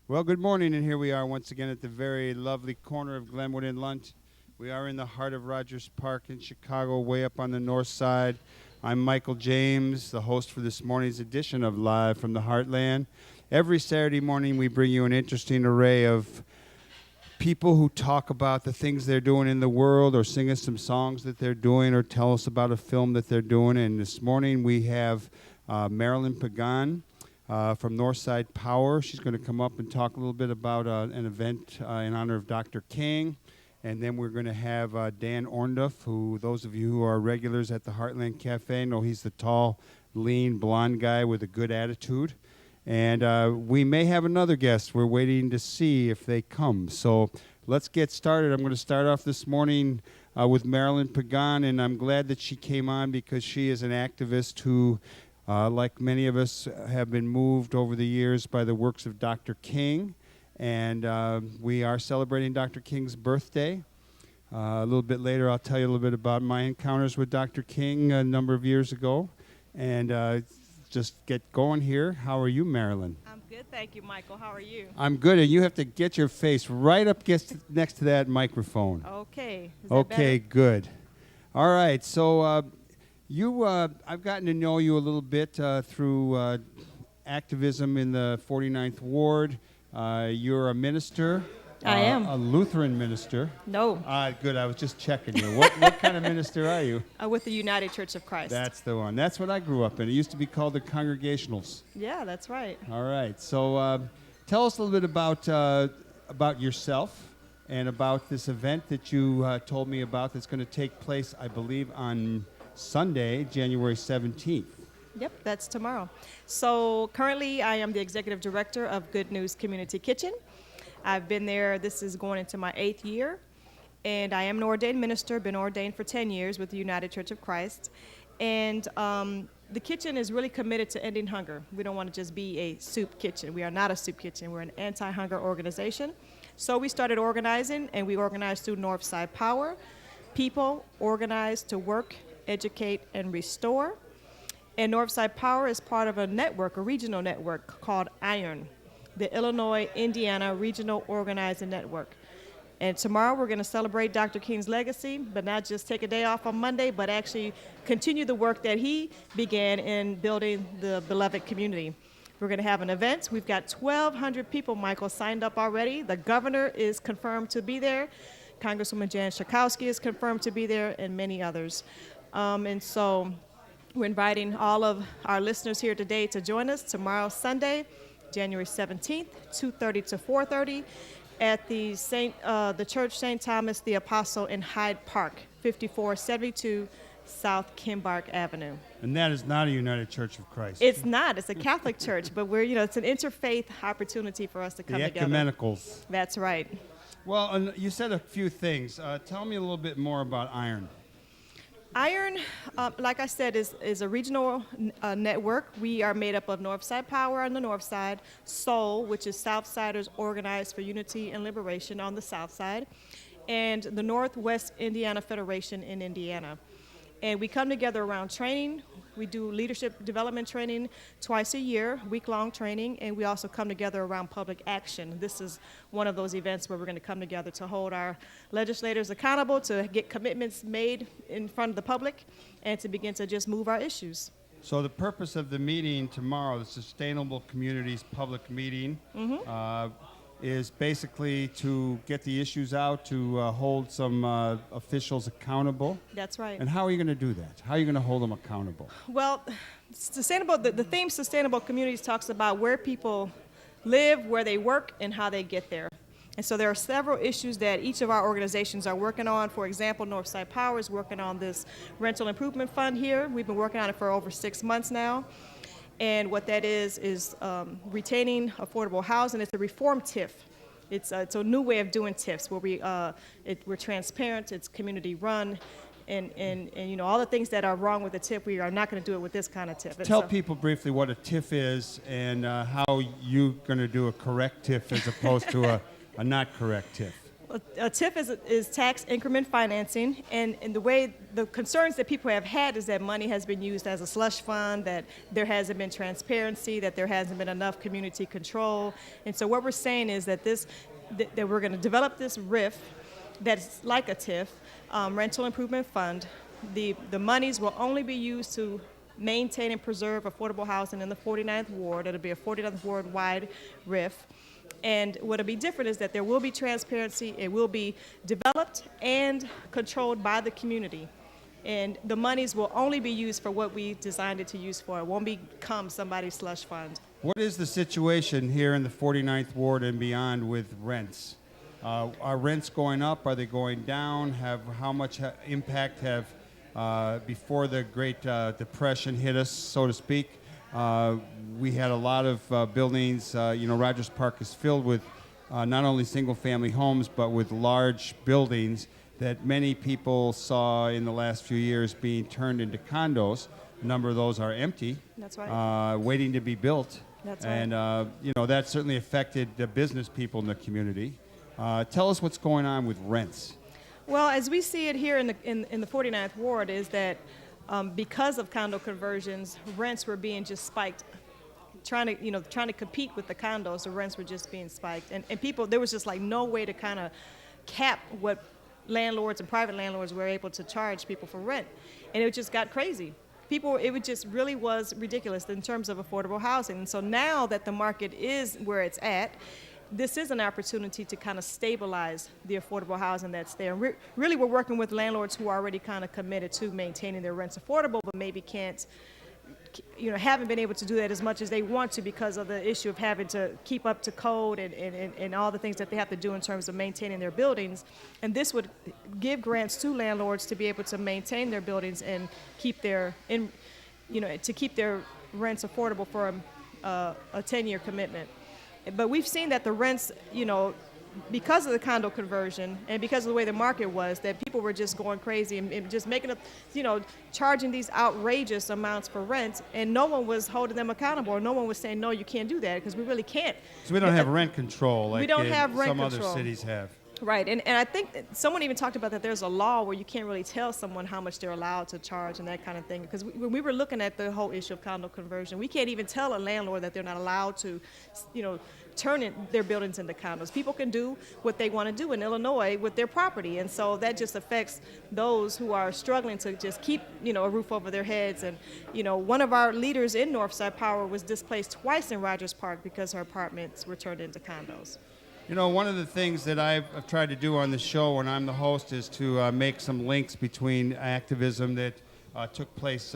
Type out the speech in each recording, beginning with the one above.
Well, good morning, and here we are once again at the very lovely corner of Glenwood and Lunt. We are in the heart of Rogers Park in Chicago, way up on the north side. I'm Michael James, the host for this morning's edition of Live from the Heartland. Every Saturday morning, we bring you an interesting array of people who talk about the things they're doing in the world, or sing us some songs that they're doing, or tell us about a film that they're doing. And this morning, we have Marilyn Pagan from Northside Power. She's going to come up and talk a little bit about an event in honor of Dr. King. And then we're going to have Dan Ornduff, who those of you who are regulars at the Heartland Cafe know he's the tall, lean, blonde guy with a good attitude. And we may have another guest. We're waiting to see if they come. So let's get started. I'm going to start off this morning with Marilyn Pagan, and I'm glad that she came on because she is an activist who like many of us, have been moved over the years by the works of Dr. King. And we are celebrating Dr. King's birthday. A little bit later, I'll tell you a little bit about my encounters with Dr. King a number of years ago. And just get going here. How are you, Marilyn? I'm good, thank you, Michael. How are you? I'm good, and you have to get your face right up next to that microphone. Okay. Okay, good. All right, so... I've gotten to know you a little bit through activism in the 49th Ward. You're a minister. I am. A Lutheran minister. No. Good, I was just checking you. What kind of minister are you? With the United Church of Christ. That's the one. That's what I grew up in. It used to be called the Congregationals. Yeah, that's right. All right. So tell us a little bit about yourself and about this event that you told me about that's going to take place, I believe, on Sunday, January 17th. Yep, that's tomorrow. So currently I am the executive director of Good News Community Kitchen. I've been there, this is going into my 8th year, and I am an ordained minister, been ordained for 10 years with the United Church of Christ. And the kitchen is really committed to ending hunger. We don't want to just be a soup kitchen. We are not a soup kitchen. We're an anti-hunger organization. So we started organizing, and we organized through Northside Power. People organized to work, educate, and restore. And Northside Power is part of a network, a regional network called IRON, the Illinois-Indiana Regional Organizing Network. And tomorrow we're going to celebrate Dr. King's legacy, but not just take a day off on Monday, but actually continue the work that he began in building the beloved community. We're going to have an event. We've got 1,200 people, Michael, signed up already. The governor is confirmed to be there. Congresswoman Jan Schakowsky is confirmed to be there, and many others. And so we're inviting all of our listeners here today to join us tomorrow, Sunday, January 17th, 2:30 to 4:30 at the Church St. Thomas the Apostle in Hyde Park, 5472 South Kimbark Avenue. And that is not a United Church of Christ. It's not. It's a Catholic church, but it's an interfaith opportunity for us to come together. The ecumenicals. That's right. Well, you said a few things. Tell me a little bit more about IRON. IRON, like I said, is a regional network. We are made up of Northside Power on the north side, SOUL, which is Southsiders Organized for Unity and Liberation on the south side, and the Northwest Indiana Federation in Indiana. And we come together around training. We do leadership development training twice a year, week-long training, and we also come together around public action. This is one of those events where we're going to come together to hold our legislators accountable, to get commitments made in front of the public, and to begin to just move our issues. So the purpose of the meeting tomorrow, the Sustainable Communities Public Meeting, is basically to get the issues out, to hold some officials accountable. That's right. And how are you going to do that? How are you going to hold them accountable? Well, the theme Sustainable Communities talks about where people live, where they work, and how they get there. And so there are several issues that each of our organizations are working on. For example, Northside Power is working on this rental improvement fund here. We've been working on it for over 6 months now. And what that is retaining affordable housing. It's a reform TIF. It's a new way of doing TIFs where we're transparent, it's community run, and all the things that are wrong with the TIF, we are not going to do it with this kind of TIF. Tell people briefly what a TIF is and how you're going to do a correct TIF as opposed to a not correct TIF. a TIF is tax increment financing, and the way the concerns that people have had is that money has been used as a slush fund, that there hasn't been transparency, that there hasn't been enough community control. And so what we're saying is that that we're going to develop this RIF that's like a TIF, rental improvement fund. The monies will only be used to maintain and preserve affordable housing in the 49th Ward. It'll be a 49th Ward wide RIF. And what'll be different is that there will be transparency. It will be developed and controlled by the community. And the monies will only be used for what we designed it to use for. It won't become somebody's slush fund. What is the situation here in the 49th Ward and beyond with rents? Are rents going up? Are they going down? How much impact have, before the Great Depression hit us, so to speak, we had a lot of buildings. Rogers Park is filled with not only single-family homes, but with large buildings that many people saw in the last few years being turned into condos. A number of those are empty. That's right. Waiting to be built. That's right. And, that certainly affected the business people in the community. Tell us what's going on with rents. Well, as we see it here in the 49th Ward is that because of condo conversions, rents were being just spiked. Trying to compete with the condos, the rents were just being spiked. And people, there was just like no way to kind of cap what landlords and private landlords were able to charge people for rent. And it just got crazy. It really was ridiculous in terms of affordable housing. And so now that the market is where it's at, this is an opportunity to kind of stabilize the affordable housing that's there. We're working with landlords who are already kind of committed to maintaining their rents affordable, but maybe haven't been able to do that as much as they want to because of the issue of having to keep up to code and all the things that they have to do in terms of maintaining their buildings. And this would give grants to landlords to be able to maintain their buildings and keep their rents affordable for a 10-year commitment. But we've seen that the rents, because of the condo conversion and because of the way the market was, that people were just going crazy and just making up, charging these outrageous amounts for rent, and no one was holding them accountable, or no one was saying, no, you can't do that, because we really can't. So we don't have rent control like some other cities have. Right, and I think that someone even talked about that there's a law where you can't really tell someone how much they're allowed to charge and that kind of thing. Because when we were looking at the whole issue of condo conversion, we can't even tell a landlord that they're not allowed to, turn their buildings into condos. People can do what they want to do in Illinois with their property, and so that just affects those who are struggling to just keep, a roof over their heads. And, one of our leaders in Northside Power was displaced twice in Rogers Park because her apartments were turned into condos. One of the things that I've tried to do on the show when I'm the host is to make some links between activism that took place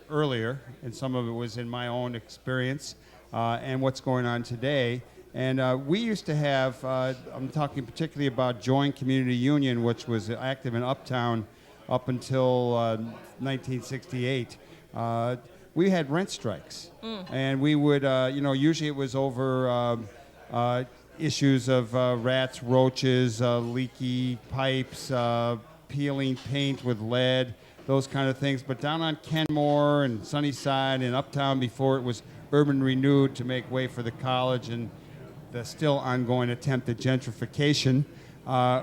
earlier, and some of it was in my own experience, and what's going on today. And we used to have, I'm talking particularly about Join Community Union, which was active in Uptown up until 1968. We had rent strikes, and we would, usually it was over issues of rats, roaches, leaky pipes, peeling paint with lead, those kind of things. But down on Kenmore and Sunnyside and Uptown, before it was urban renewed to make way for the college and the still ongoing attempt at gentrification,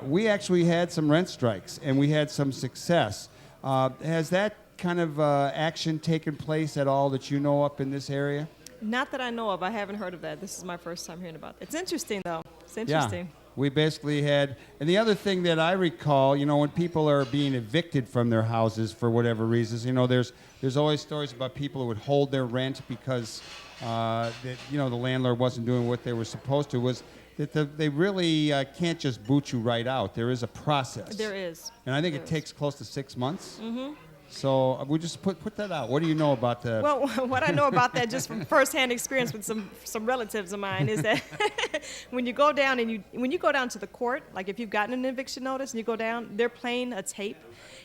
we actually had some rent strikes, and we had some success. Has that kind of action taken place at all that you know up in this area? Not that I know of. I haven't heard of that. This is my first time hearing about it. It's interesting, though. It's interesting. Yeah. We basically had, and the other thing that I recall, when people are being evicted from their houses for whatever reasons, there's always stories about people who would hold their rent because the landlord wasn't doing what they were supposed to. Was that they really can't just boot you right out. There is a process. There is. And I think it takes close to 6 months. Mm-hmm. So we just put that out. What do you know about the? Well, what I know about that, just from firsthand experience with some relatives of mine, is that when you go down to the court, like if you've gotten an eviction notice and you go down, they're playing a tape,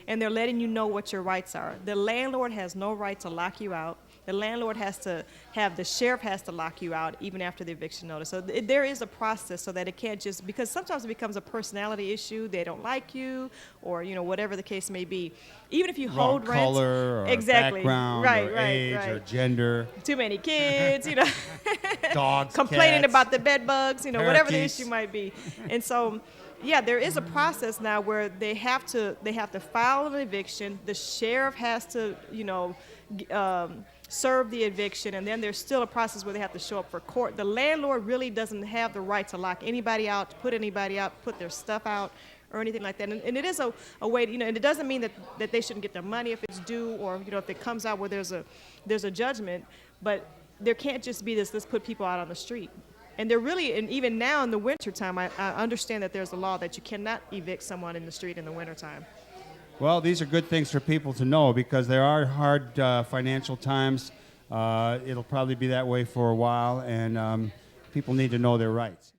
and they're letting you know what your rights are. The landlord has no right to lock you out. The landlord the sheriff has to lock you out even after the eviction notice. So there is a process so that it can't just, because sometimes it becomes a personality issue. They don't like you, or whatever the case may be. Even if you hold rent, color, or exactly, background, right, or age, or gender, too many kids, dogs, complaining cats, about the bed bugs, whatever the parakeets. issue might be. And so Yeah, there is a process now where they have to file an eviction. The sheriff has to, serve the eviction, and then there's still a process where they have to show up for court. The landlord really doesn't have the right to lock anybody out, to put anybody out, put their stuff out, or anything like that. And it is a way, and it doesn't mean that they shouldn't get their money if it's due, or if it comes out where there's a judgment. But there can't just be this, let's put people out on the street. And they're really, and even now in the wintertime, I understand that there's a law that you cannot evict someone in the street in the wintertime. Well, these are good things for people to know because there are hard financial times. It'll probably be that way for a while, and people need to know their rights.